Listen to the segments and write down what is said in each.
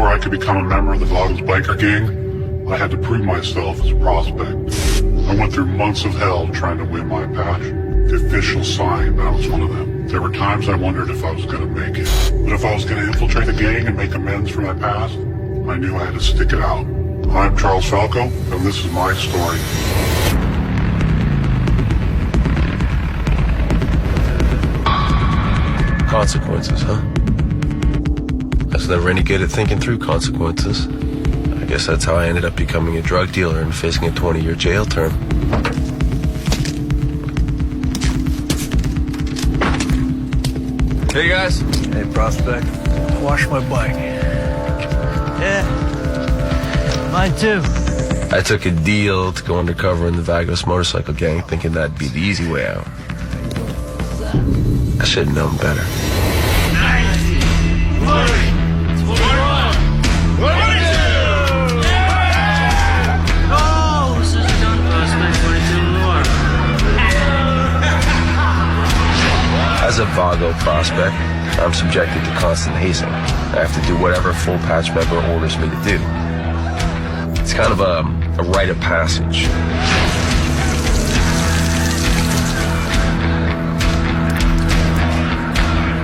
Before I could become a member of the Vagos biker gang, I had to prove myself as a prospect. I went through months of hell trying to win my patch. The official sign that I was one of them. There were times I wondered if I was going to make it. But if I was going to infiltrate the gang and make amends for my past, I knew I had to stick it out. I'm Charles Falco, and this is my story. Consequences, huh? I was never any good at thinking through consequences. I guess that's how I ended up becoming a drug dealer and facing a 20-year jail term. Hey, guys. Hey, prospect. Wash my bike. Yeah. Mine too. I took a deal to go undercover in the Vagos motorcycle gang, thinking that'd be the easy way out. I should have known better. 90, 40, 21, 22! Oh, this is done prospect 22 more. As a Vago prospect, I'm subjected to constant hazing. I have to do whatever full patch member orders me to do. It's kind of a rite of passage.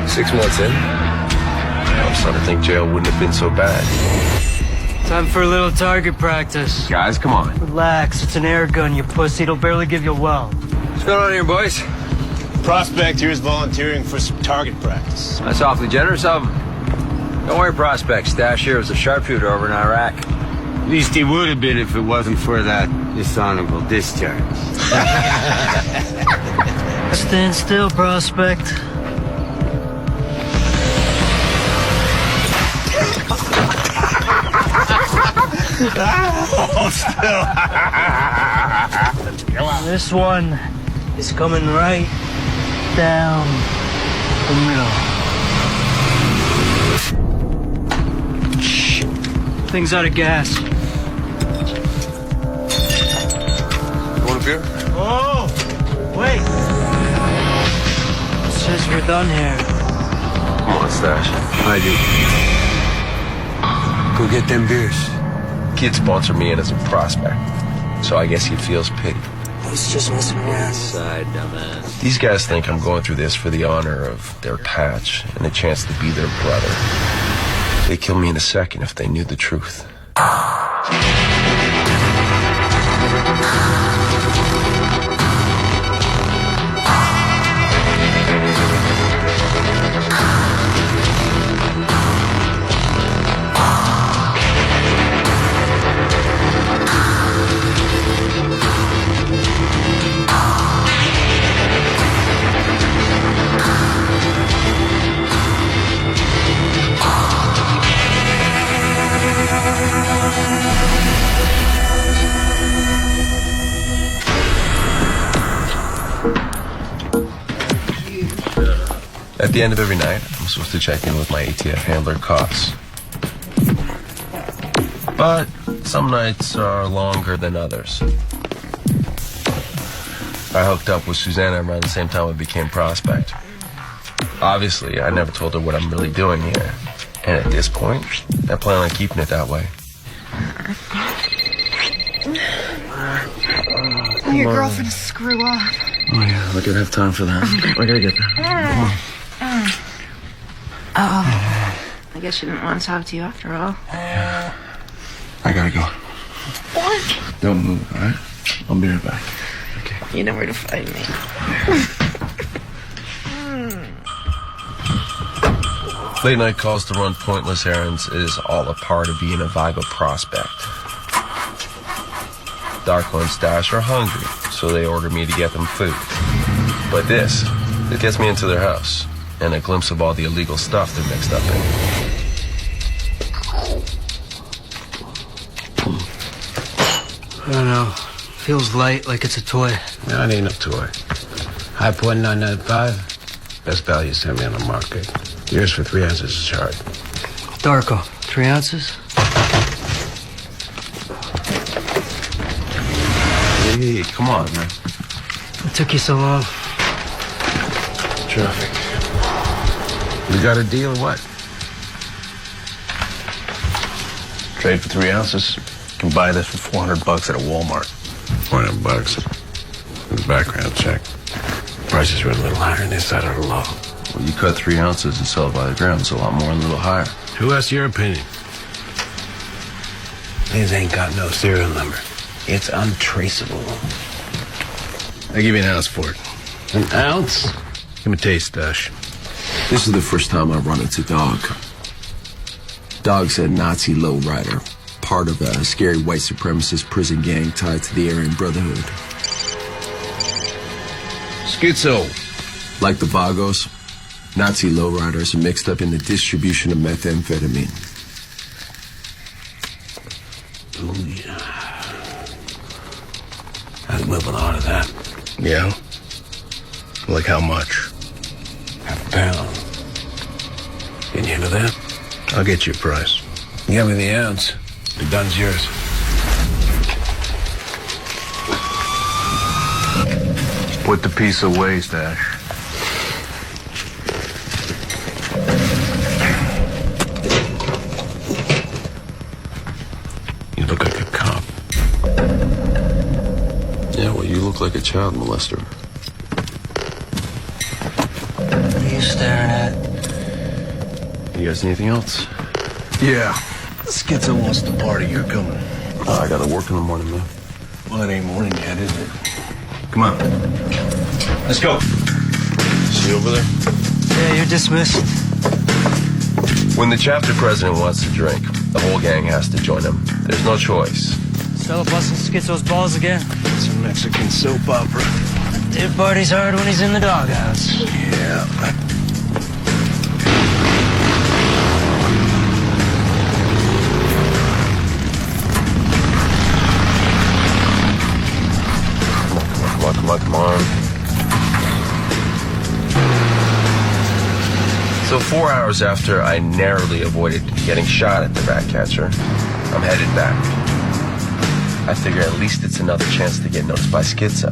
Six months in, I'm starting to think jail wouldn't have been so bad. Time for a little target practice. Guys, come on. Relax, it's an air gun, you pussy. It'll barely give you a well. What's going on here, boys? Prospect here's volunteering for some target practice. That's awfully generous of him. Don't worry, Prospect. Stash here was a sharpshooter over in Iraq. At least he would have been if it wasn't for that dishonorable discharge. Stand still, prospect. This one is coming right down the middle. Shit. Thing's out of gas. You want a beer? Oh, wait. It says we're done here. Come on, Stash. I do. Go get them beers. Kid sponsored me in as a prospect, so I guess he feels pity. He's just messing around. Side, dumbass. These guys think I'm going through this for the honor of their patch and a chance to be their brother. They'd kill me in a second if they knew the truth. At the end of every night, I'm supposed to check in with my ATF handler, Cops. But some nights are longer than others. I hooked up with Susanna around the same time I became prospect. Obviously, I never told her what I'm really doing here. And at this point, I plan on keeping it that way. Your girlfriend screw up. Oh yeah, we could have time for that. I gotta get there. Come on. Oh, I guess she didn't want to talk to you after all. I gotta go. What? Don't move, all right? I'll be right back. Okay. You know where to find me. Late night calls to run pointless errands is all a part of being a Vigo prospect. Darko and Stash are hungry, so they order me to get them food. But it gets me into their house, and a glimpse of all the illegal stuff they're mixed up in. I don't know. Feels light, like it's a toy. No, it ain't a toy. High point 995. Best value sent me on the market. Yours for 3 ounces is hard. Darko, 3 ounces? Hey, come on, man. What took you so long? Traffic. You got a deal or what? Trade for 3 ounces. You can buy this for $400 at a Walmart. $400. And background check. Prices were a little higher on this side of the law. Well, you cut 3 ounces and sell it by the gram. It's a lot more and a little higher. Who asked your opinion? These ain't got no serial number. It's untraceable. I give you an ounce for it. An ounce? Give me a taste, Stash. This is the first time I've run into Dog. Dog's a Nazi lowrider, part of a scary white supremacist prison gang tied to the Aryan Brotherhood. Schizo. Like the Vagos, Nazi lowriders are mixed up in the distribution of methamphetamine. Ooh, yeah. I'd move a lot of that. Yeah? Like how much? Half a pound. Can you handle that? I'll get you a price. Give me the ounce. The gun's yours. Put the piece away, Stash. You look like a cop. Yeah, well, you look like a child molester. What are you staring at? You guys need anything else? Yeah. Schizo wants to party. You're coming. I gotta work in the morning, man. Well, it ain't morning yet, is it? Come on. Let's go. See you over there? Yeah, you're dismissed. When the chapter president wants to drink, the whole gang has to join him. There's no choice. Stella busting Schizo's balls again. It's a Mexican soap opera. Dude parties hard when he's in the doghouse. Yeah. Come on. So 4 hours after I narrowly avoided getting shot at the rat catcher, I'm headed back. I figure at least it's another chance to get noticed by Schizo.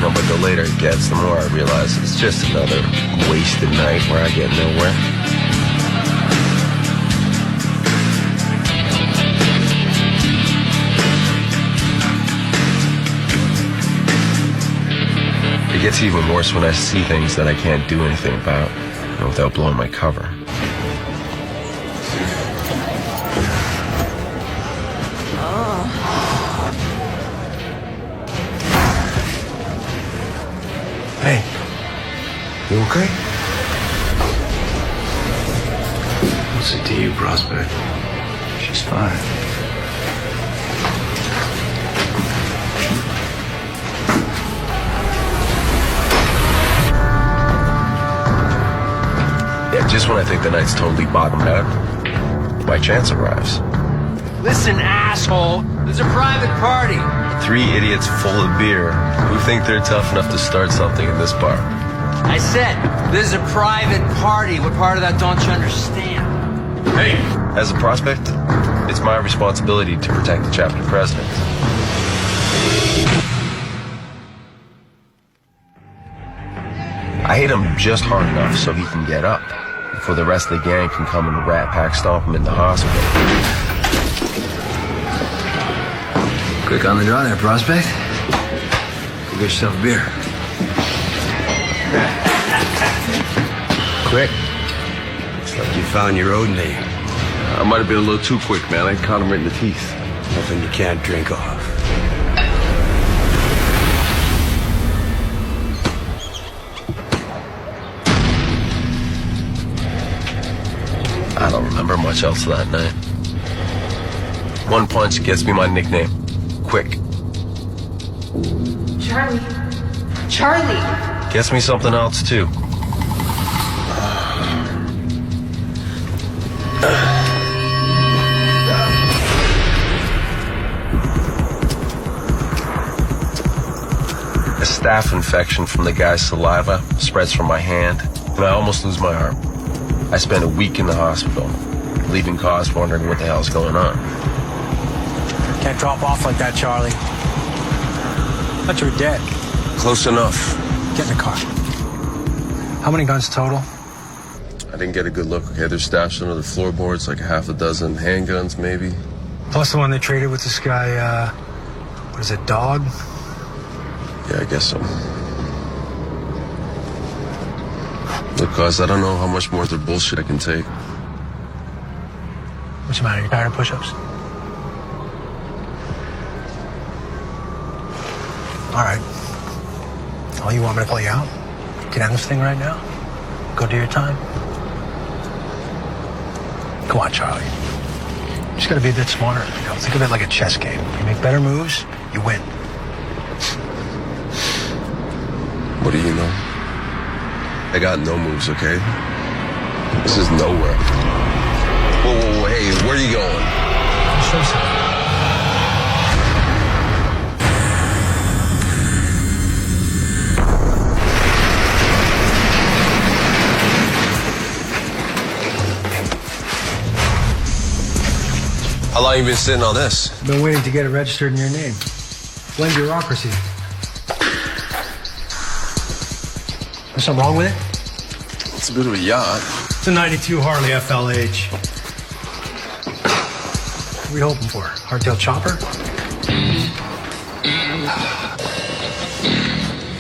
But the later it gets, the more I realize it's just another wasted night where I get nowhere. It gets even worse when I see things that I can't do anything about, without blowing my cover. Hey, you okay? What's it to you, Prospect? She's fine. Yeah, just when I think the night's totally bottomed out, my chance arrives. Listen, asshole. There's a private party. 3 idiots full of beer who think they're tough enough to start something in this bar. I said, there's a private party. What part of that don't you understand? Hey! As a prospect, it's my responsibility to protect the chapter president. I hit him just hard enough so he can get up, before the rest of the gang can come and rat pack stomp him in the hospital. Quick on the draw there, Prospect. Go get yourself a beer. Quick. Looks like you found your own name. I might have been a little too quick, man. I caught him right in the teeth. Nothing you can't drink off. I don't remember much else that night. One punch gets me my nickname. Quick. Charlie. Gets me something else, too. A staph infection from the guy's saliva spreads from my hand, and I almost lose my arm. I spent a week in the hospital, leaving Cause wondering what the hell's going on. Can't drop off like that, Charlie. Thought you were dead. Close enough. Get in the car. How many guns total? I didn't get a good look. Okay, they're stashed under the floorboards, like a half a dozen handguns, maybe. Plus the one they traded with this guy, what is it, Dog? Yeah, I guess so. Look, guys, I don't know how much more of their bullshit I can take. What's the matter? You tired of push-ups? All right. Oh, you want me to pull you out? Get on this thing right now? Go do your time? Come on, Charlie. You just gotta be a bit smarter. You know, think of it like a chess game. You make better moves, you win. What do you know? I got no moves, okay? This is nowhere. Whoa, hey, where are you going? I'll show you something. How long you been sitting on this? Been waiting to get it registered in your name. Blame bureaucracy. There's something wrong with it? It's a bit of a yacht. It's a 92 Harley FLH. What are we hoping for? Hardtail chopper?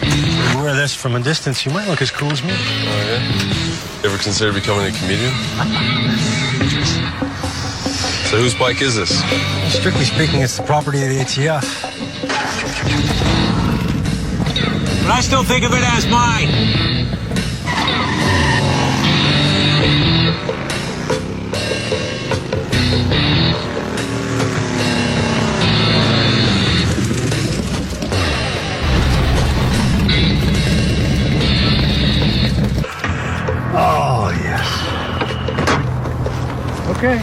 You wear this from a distance, you might look as cool as me. Oh, yeah? You ever consider becoming a comedian? So whose bike is this? Strictly speaking, it's the property of the ATF. But I still think of it as mine. Oh, yes. Okay.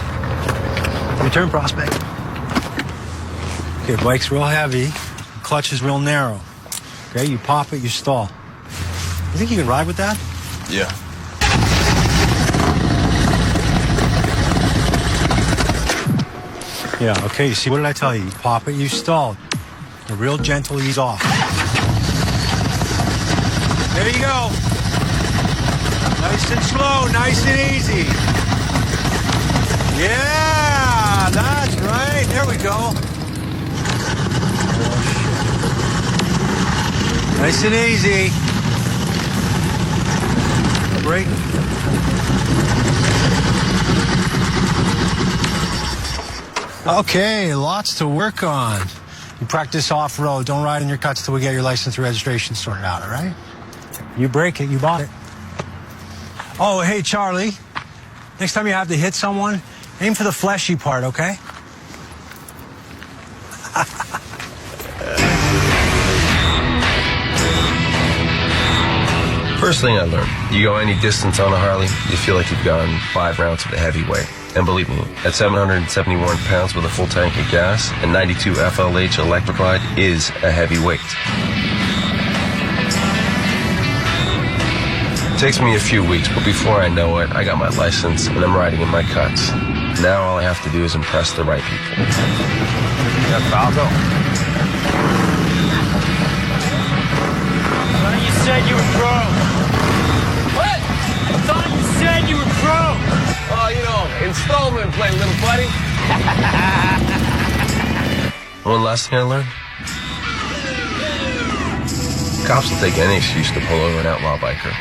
Return prospect. Okay, bike's real heavy. Clutch is real narrow. Okay, you pop it, you stall. You think you can ride with that? Yeah. Yeah, okay, you see, what did I tell you? You pop it, you stall. A real gentle ease off. There you go. Nice and slow, nice and easy. Yeah, that's right. There we go. Nice and easy. Brake. Okay, lots to work on. You practice off-road. Don't ride in your cuts till we get your license and registration sorted out, all right? You break it, you bought it. Oh, hey, Charlie. Next time you have to hit someone, aim for the fleshy part, okay? First thing I learned, you go any distance on a Harley, you feel like you've gone 5 rounds of the heavyweight. And believe me, at 771 pounds with a full tank of gas and 92 FLH electrified is a heavy weight. It takes me a few weeks, but before I know it, I got my license and I'm riding in my cuts. Now all I have to do is impress the right people. That's Valdo. You said you were pro. What? I thought you said you were pro. Oh, you know, installment play, little buddy. One last thing I learned. Cops will take any excuse to pull over an outlaw biker.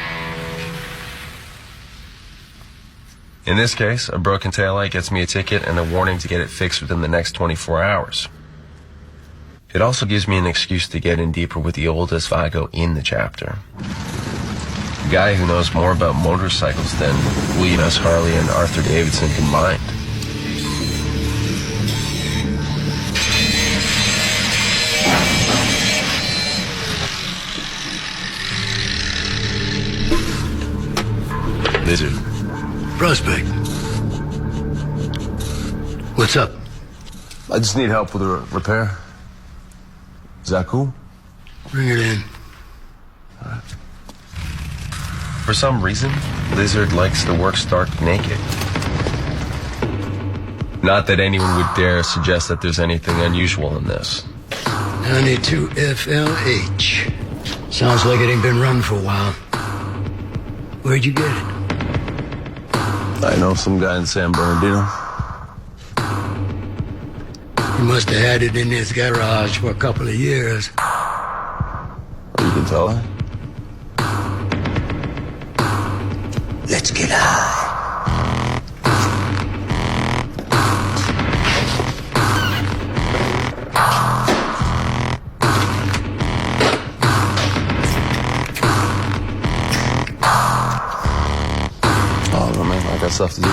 In this case, a broken taillight gets me a ticket and a warning to get it fixed within the next 24 hours. It also gives me an excuse to get in deeper with the oldest Vago in the chapter. A guy who knows more about motorcycles than William S. Harley and Arthur Davidson combined. Lizard. Prospect. What's up? I just need help with a repair. Is that cool? Bring it in. For some reason, Lizard likes to work stark naked. Not that anyone would dare suggest that there's anything unusual in this. 92 FLH. Sounds like it ain't been run for a while. Where'd you get it? I know some guy in San Bernardino. He must have had it in his garage for a couple of years. You can tell her? Let's get high. Oh, no, man, I got stuff to do.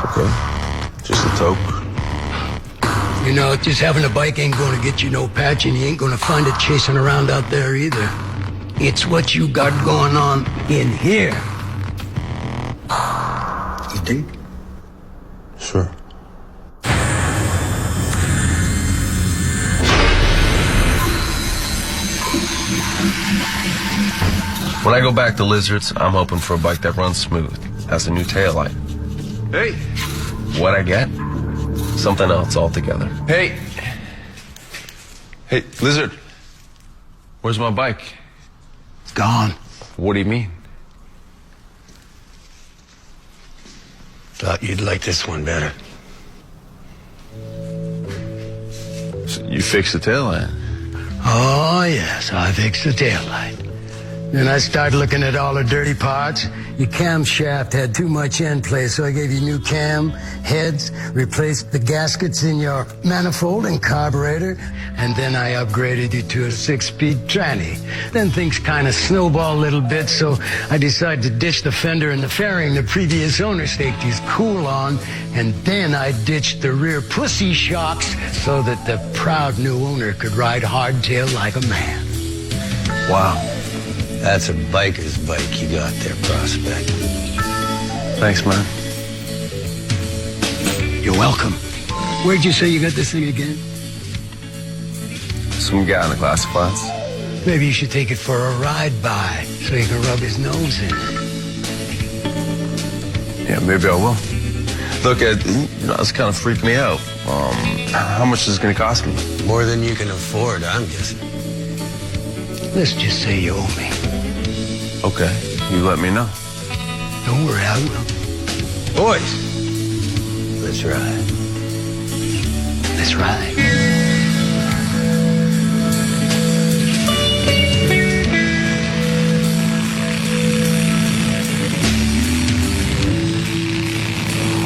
Okay, just a toke. You know, just having a bike ain't gonna get you no patch, and you ain't gonna find it chasing around out there either. It's what you got going on in here. You think? Sure. When I go back to Lizards, I'm hoping for a bike that runs smooth, has a new taillight. Hey. What I get? Something else altogether. Hey. Hey, Lizard. Where's my bike? It's gone. What do you mean? Thought you'd like this one better. So you fixed the taillight? Oh, yes, I fixed the taillight. Then I started looking at all the dirty parts. Your camshaft had too much end play, so I gave you new cam heads, replaced the gaskets in your manifold and carburetor, and then I upgraded you to a 6-speed tranny. Then things kind of snowballed a little bit, so I decided to ditch the fender and the fairing the previous owner staked his cool on, and then I ditched the rear pussy shocks so that the proud new owner could ride hardtail like a man. Wow. That's a biker's bike you got there, Prospect. Thanks, man. You're welcome. Where'd you say you got this thing again? Some guy in the classifieds. Maybe you should take it for a ride by so you can rub his nose in it. Yeah, maybe I will. Look, it's kind of freaked me out. How much is it going to cost me? More than you can afford, I'm guessing. Let's just say you owe me. Okay, you let me know. Don't worry, I will. Boys, let's ride. Let's ride.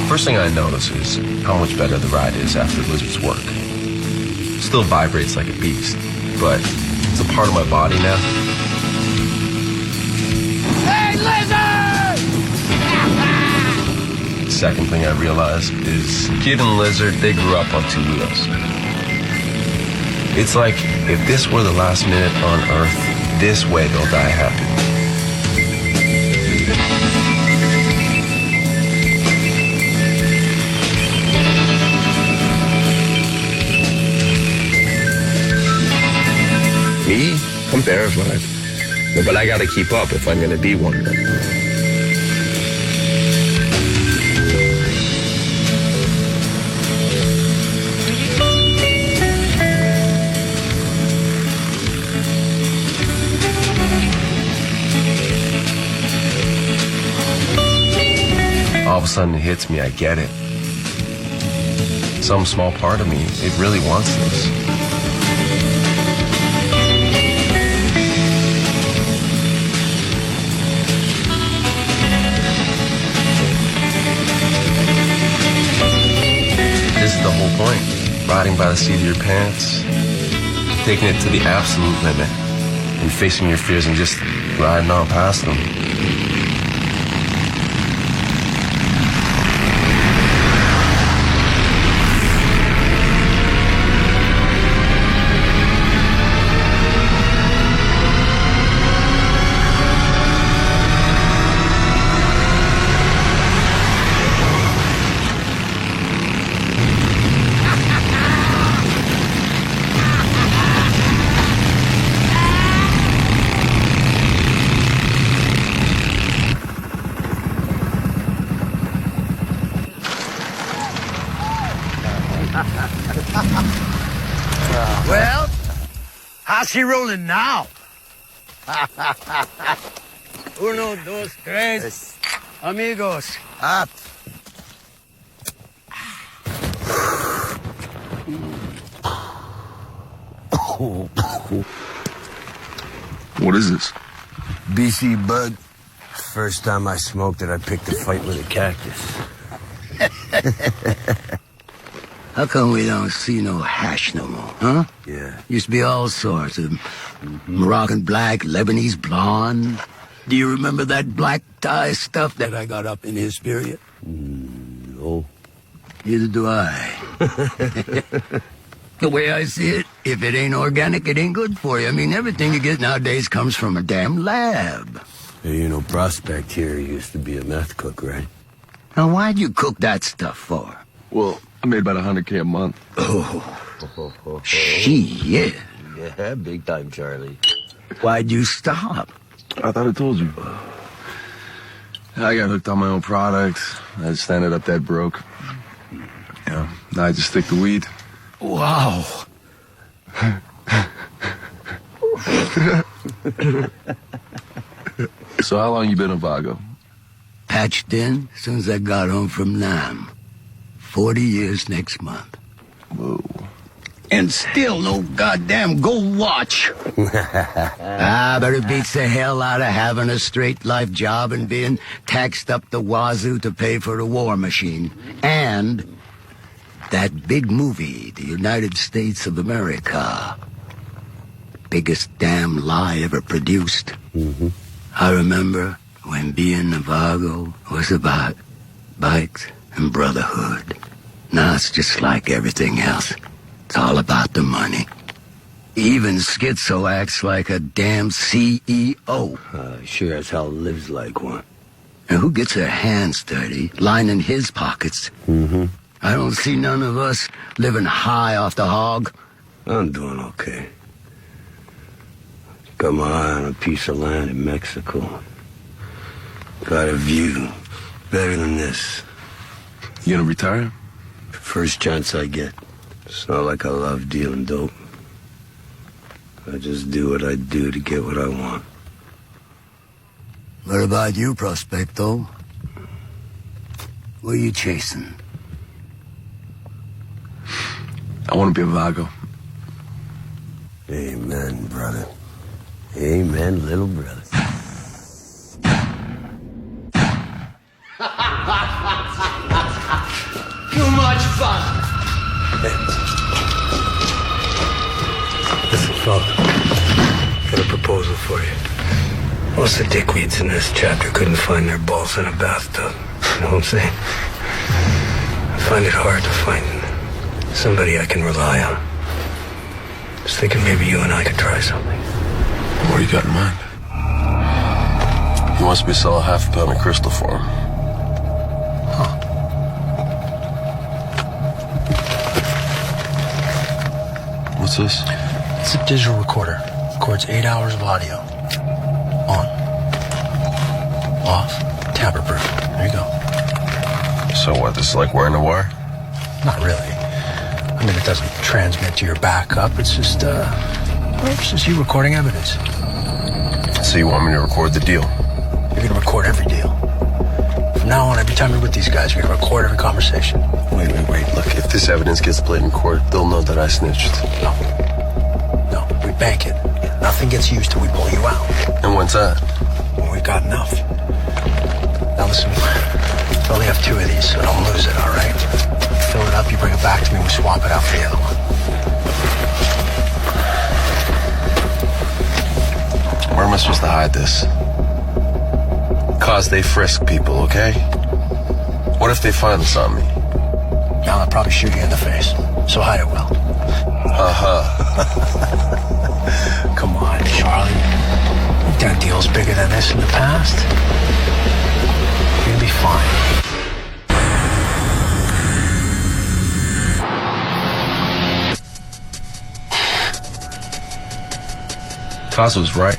First thing I notice is how much better the ride is after Lizard's work. Still vibrates like a beast, but it's a part of my body now. Hey, Lizard! Second thing I realized is Kid and Lizard, they grew up on two wheels. It's like if this were the last minute on Earth, this way they'll die happy. Me? I'm terrified. But I gotta keep up if I'm gonna be one. All of a sudden it hits me, I get it. Some small part of me, it really wants this. This is the whole point. Riding by the seat of your pants, taking it to the absolute limit, and facing your fears and just riding on past them. Well, how's she rolling now? Uno, dos, tres. Amigos. Up. What is this? BC bud. First time I smoked it, I picked a fight with a cactus. How come we don't see no hash no more, huh? Yeah. Used to be all sorts of Moroccan black, Lebanese blonde. Do you remember that black tie stuff that I got up in his period? No. Neither do I. The way I see it, if it ain't organic, it ain't good for you. I mean, everything you get nowadays comes from a damn lab. Hey, you know, Prospect here used to be a meth cook, right? Now, why'd you cook that stuff for? Well, I made about $100K a month. Oh, shit. Yeah, big time, Charlie. Why'd you stop? I thought I told you. I got hooked on my own products. I just ended up that broke. Yeah, now I just stick to weed. Wow. So how long you been in Vago? Patched in as soon as I got home from Nam. 40 years next month. Whoa. And still no goddamn gold watch. But it beats the hell out of having a straight life job and being taxed up the wazoo to pay for the war machine. And that big movie, The United States of America. Biggest damn lie ever produced. Mm-hmm. I remember when being Navago was about bikes and brotherhood. Now it's just like everything else. It's all about the money. Even Schizo acts like a damn CEO. Sure as hell lives like one. And who gets their hands dirty, lining his pockets? Mm-hmm. I don't see none of us living high off the hog. I'm doing okay. Got my eye on a piece of land in Mexico. Got a view better than this. You gonna retire? First chance I get. It's not like I love dealing dope. I just do what I do to get what I want. What about you, Prospecto? What are you chasing? I want to be a Vago. Amen, brother. Amen, little brother. Too much fun. Listen, fella. Got a proposal for you. Most of the dickweeds in this chapter couldn't find their balls in a bathtub. You know what I'm saying? I find it hard to find somebody I can rely on. Just thinking maybe you and I could try something. What do you got in mind? He wants me to sell a half a pound of crystal for him. Huh. What's this? It's a digital recorder. Records 8 hours of audio. On. Off. Tamper-proof. There you go. So what, this is like wearing a wire? Not really. I mean, it doesn't transmit to your backup. It's just you recording evidence. So you want me to record the deal? You're gonna record every deal. From now on, every time you're with these guys, you're gonna record every conversation. Wait. Look, if this evidence gets played in court, they'll know that I snitched. No, we bank it. Nothing gets used till we pull you out. And when's that? When we've got enough. Now listen, I only have 2 of these, so don't lose it, all right? Fill it up, you bring it back to me, we swap it out for the other one. Where am I supposed to hide this? Cause they frisk people, okay? What if they find this on me? Now they'll probably shoot you in the face, so hide it well. Come on, Charlie. We've done deals bigger than this in the past. You're gonna be fine. Kaz was right.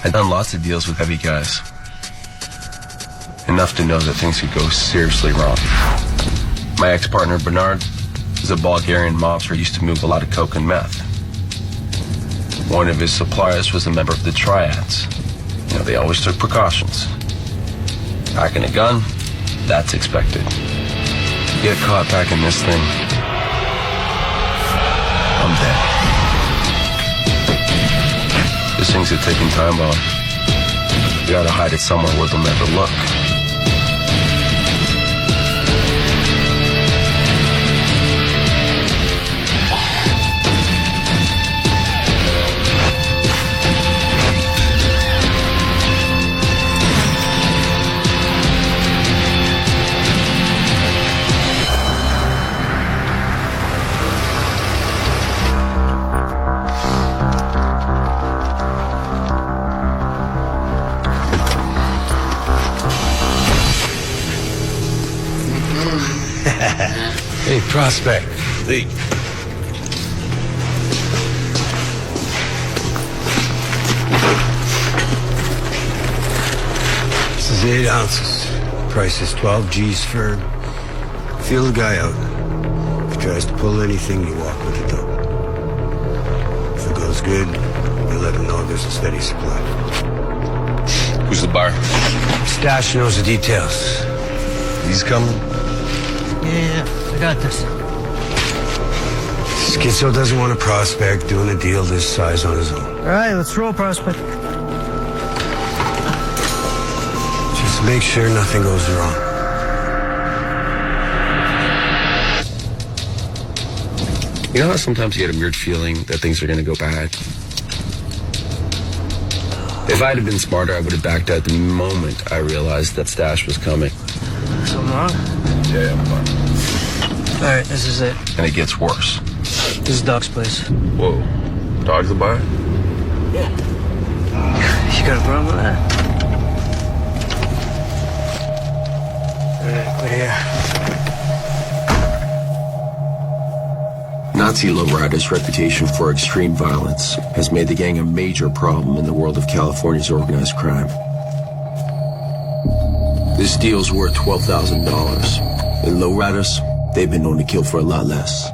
I'd done lots of deals with heavy guys. Enough to know that things could go seriously wrong. My ex-partner, Bernard, is a Bulgarian mobster who used to move a lot of coke and meth. One of his suppliers was a member of the Triads. they always took precautions. Packing a gun, that's expected. Get caught packing this thing, I'm dead. This thing's a ticking time bomb. You gotta hide it somewhere where they'll never look. Hey, Prospect. Hey. This is 8 ounces. Price is 12 G's for. Feel the guy out. If he tries to pull anything, you walk with the dope. If it goes good, you let him know there's a steady supply. Who's the buyer? Stash knows the details. He's coming. Yeah, I got this. Schizo doesn't want a prospect doing a deal this size on his own. All right, let's roll, Prospect. Just make sure nothing goes wrong. You know how sometimes you get a weird feeling that things are gonna go bad? If I'd have been smarter, I would have backed out the moment I realized that Stash was coming. Something wrong? Yeah, I'm fine. All right, this is it. And it gets worse. This is Doc's place. Whoa. Dog's the buyer? You got a problem with that? All right, quit here. Nazi lowrider's reputation for extreme violence has made the gang a major problem in the world of California's organized crime. This deal's worth $12,000. And lowriders, they've been known to kill for a lot less.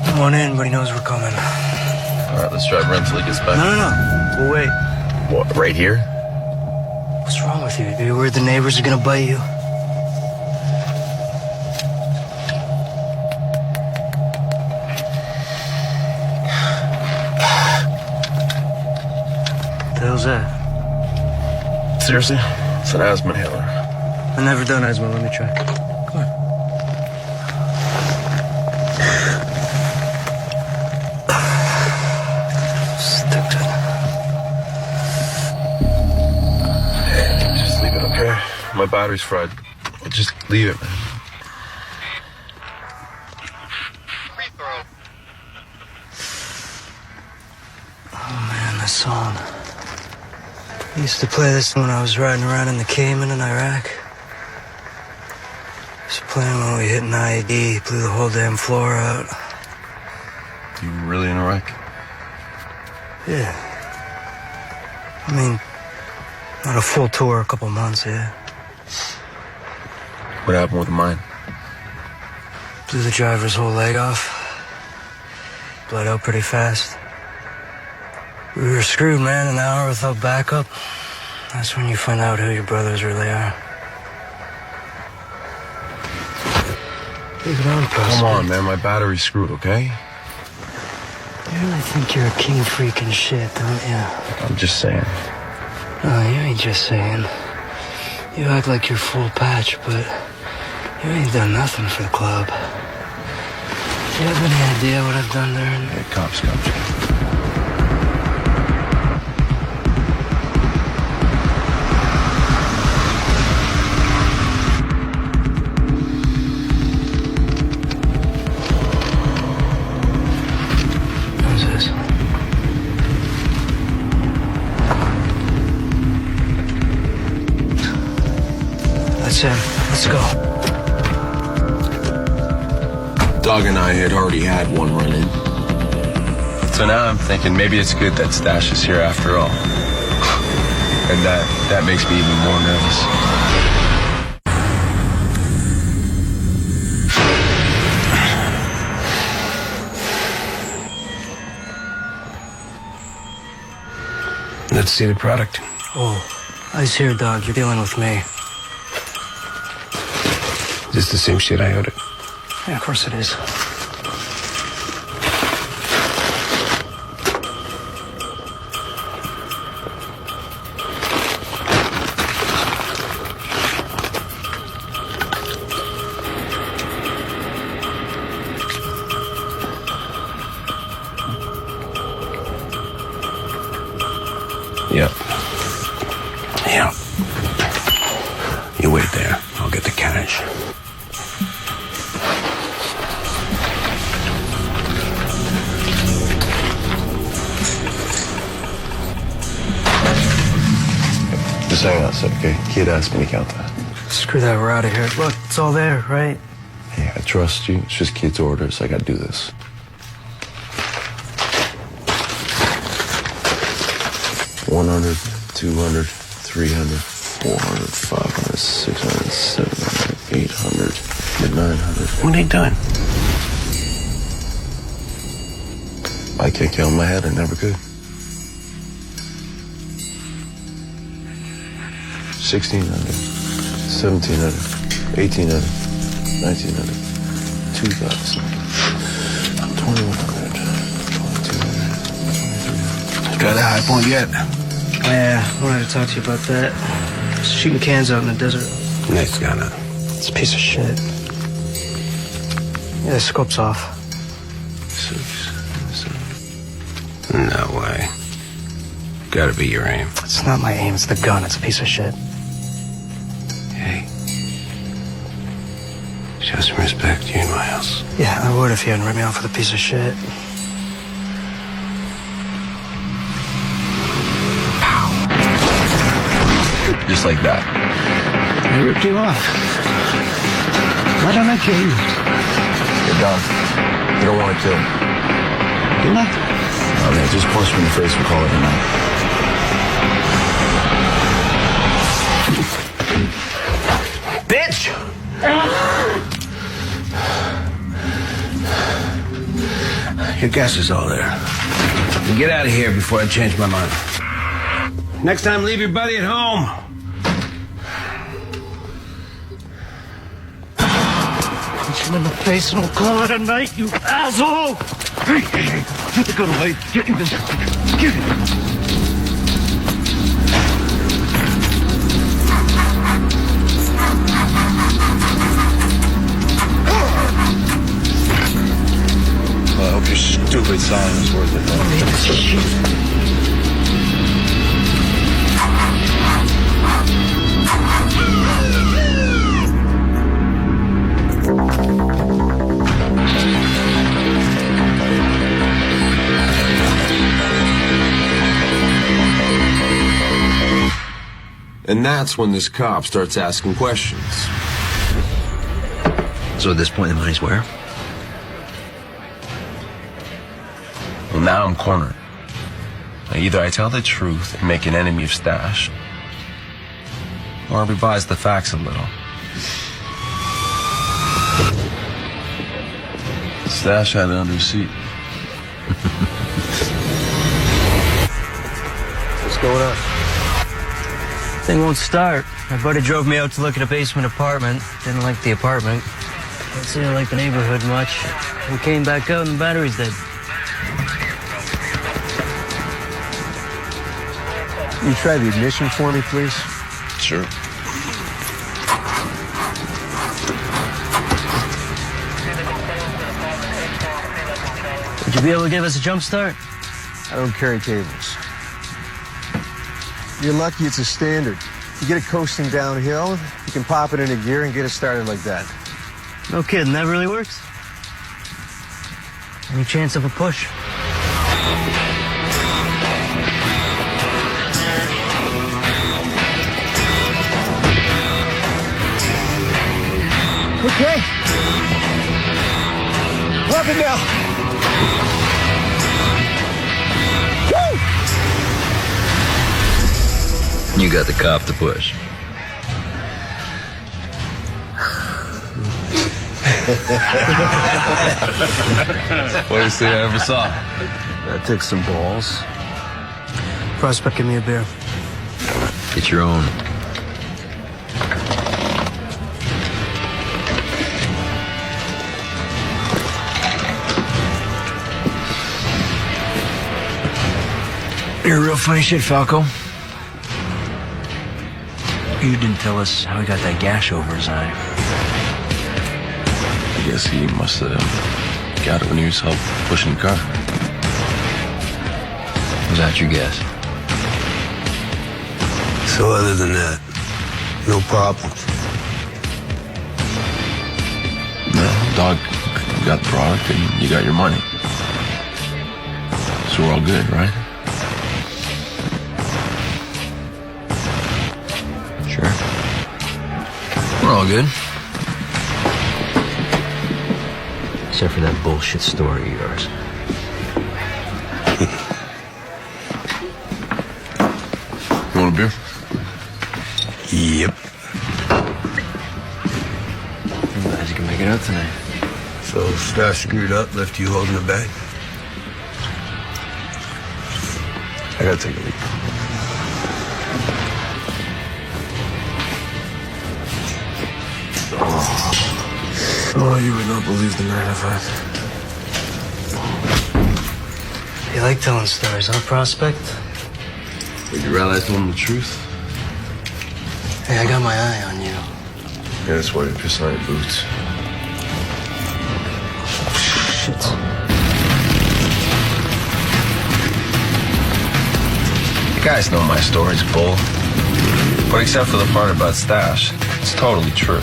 Come on in, but he knows we're coming. All right, let's drive around until he gets back. No. We'll wait. What, right here? What's wrong with you? Are you worried the neighbors are gonna bite you? What the hell's that? Seriously? It's an asthma inhaler. I've never done asthma. Let me try. Come on. Stuck to it. Just leave it, okay? My battery's fried. Just leave it, man. Oh man, this song. I used to play this when I was riding around in the Cayman in Iraq. I was playing when we hit an IED, blew the whole damn floor out. You were really in Iraq? Yeah. I mean, not a full tour, a couple months, yeah. What happened with mine? Blew the driver's whole leg off. Bled out pretty fast. We were screwed, man, an hour without backup. That's when you find out who your brothers really are. Leave it on, Prospect. Come on, man. My battery's screwed, okay? You really think you're a king freaking shit, don't you? I'm just saying. No, you ain't just saying. You act like you're full patch, but you ain't done nothing for the club. Do you have any idea what I've done there? Hey, cops come. Who's this? That's him. Let's go. Dog and I had already had one run-in. So now I'm thinking maybe it's good that Stash is here after all. And that makes me even more nervous. to see the product. Oh, Ice here, dog. You're dealing with me. Is this the same shit I owed it? Yeah, of course it is. Yep. Yeah. You wait there. I'll get the cash. Just hang on a sec, okay? Kid asked me to count that. Screw that, we're out of here. Look, it's all there, right? Hey, I trust you. It's just kid's orders. I gotta do this. $100, $200, $300, $400, $500, $600, $700, $800, $900. What are they doing? I can't count in my head. I never could. 1,600, 1,700, 1,800, 1,900, 2,000, 2,100, 2,200. Got a high point yet? Yeah, I wanted to talk to you about that. Just shooting cans out in the desert. Nice gunner. It's a piece of shit. Yeah, the scope's off. 6, 7. No way. Gotta be your aim. It's not my aim, it's the gun. It's a piece of shit. Hey. Show some respect. You're in my house. Yeah, I would if you hadn't ripped me off with a piece of shit. Just like that. I ripped you off. Why don't I kill you? You're done. You don't want to kill. Didn't I? Oh, man, just punch me in the face and call it a night. Bitch! Your gas is all there. And get out of here before I change my mind. Next time, leave your buddy at home. Punch him in the face and we'll call it a night, you asshole! Hey, get the gun away. Get in this. Get it. Well, I hope your stupid sign was worth it, though. And that's when this cop starts asking questions. So at this point, the money's where? Well, now I'm cornered. Now, either I tell the truth and make an enemy of Stash, or I revise the facts a little. Stash had it under his seat. What's going on? Thing won't start. My buddy drove me out to look at a basement apartment. Didn't like the apartment. Can't say I like the neighborhood much. We came back out and the battery's dead. Can you try the ignition for me, please? Sure. Would you be able to give us a jump start? I don't carry cables. You're lucky it's a standard. You get it coasting downhill, you can pop it into gear and get it started like that. No kidding, that really works? Any chance of a push? Okay. Pop it now. You got the cop to push. What do you say I ever saw? That took some balls. Prospect, give me a beer. Get your own. You're real funny shit, Falco. You didn't tell us how he got that gash over his eye. I guess he must have got it when he was help pushing the car. Was that your guess? So other than that, no problems. No, dog got the product and you got your money. So we're all good, right? Sure. We're all good. Except for that bullshit story of yours. You want a beer? Yep. I'm glad you can make it out tonight. So Stash screwed up, left you holding the bag? I gotta take a leak. Oh, you would not believe the man I've had. You like telling stories, huh, Prospect? Would you rather I told him the truth? Hey, I got my eye on you. Yeah, that's why you're pissing on your boots. Shit. You guys know my story's bull. But except for the part about Stash, it's totally true.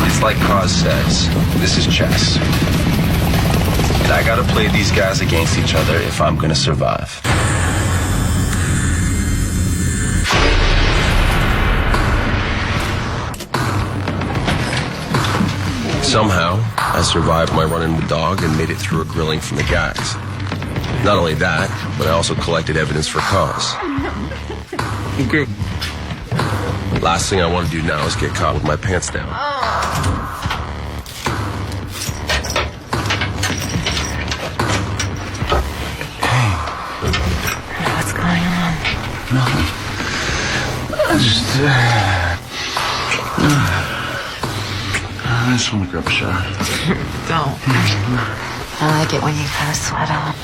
It's like Cause says, this is chess. And I gotta play these guys against each other if I'm gonna survive. Somehow, I survived my run-in with Dog and made it through a grilling from the guys. Not only that, but I also collected evidence for Cause. Okay. Last thing I want to do now is get caught with my pants down. What's going on? Nothing. I just want to grab a shower. Don't. I like it when you kind of sweat out.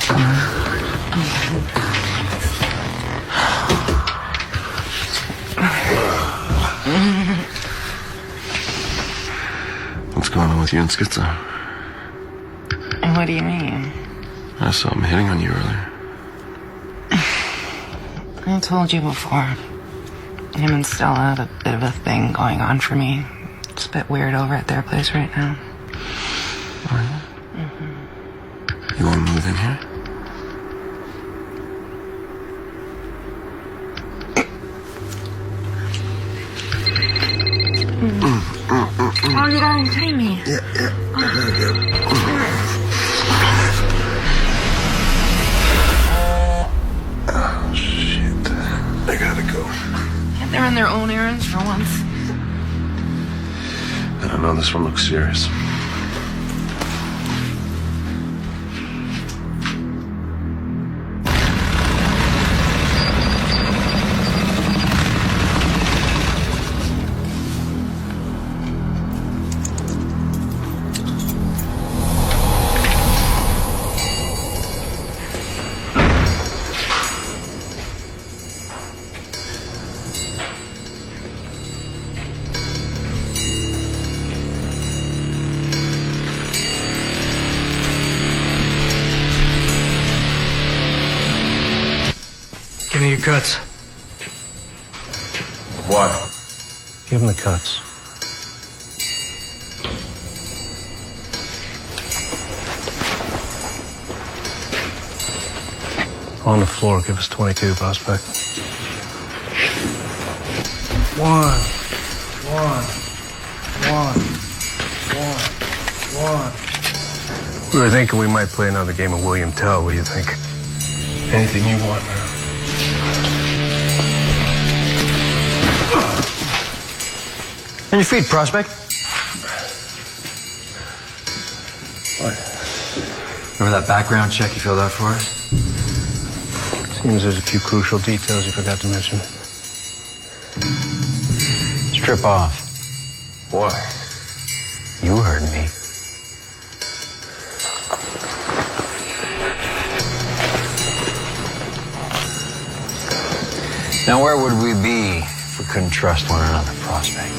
What's going on with you and Schizo? And what do you mean? I saw him hitting on you earlier. I told you before. Him and Stella have a bit of a thing going on for me. It's a bit weird over at their place right now. Oh, yeah? You want to move in here? Oh, you gotta entertain me. Yeah. I gotta go. Oh, shit. I gotta go. Yeah, they're on their own errands for once. I don't know, this one looks serious. Give me your cuts. What? Give him the cuts. On the floor, give us 22, Prospect. One. We were thinking we might play another game of William Tell. What do you think? Anything you want, man. On your feet, Prospect. What? Remember that background check you filled out for us? Seems there's a few crucial details you forgot to mention. Strip off. Why? You heard me. Now, where would we be if we couldn't trust one another, Prospect?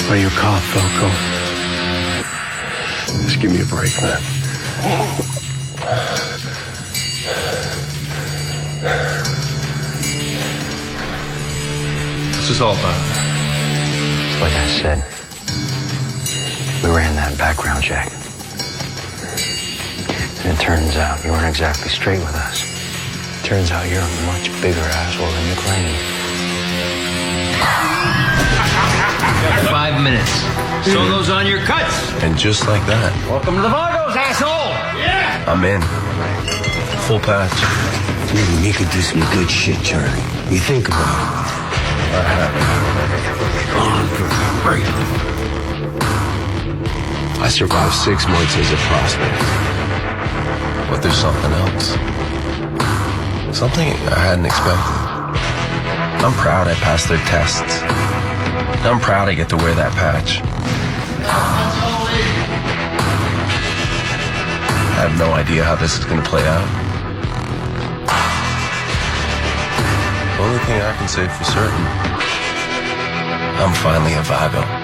Are you a cop, Falco? Just give me a break, man. What's this all about? It's like I said. We ran that background check. And it turns out you weren't exactly straight with us. Turns out you're a much bigger asshole than you claim. 5 minutes. Sew those on your cuts. And just like that, Welcome to the Vagos, asshole. Yeah. I'm in. Full patch. We could do some good shit, Charlie. You think about it. I survived 6 months as a prospect. But there's something else. Something I hadn't expected. I'm proud I passed their tests. I'm proud I get to wear that patch. I have no idea how this is going to play out. The only thing I can say for certain, I'm finally a Vago.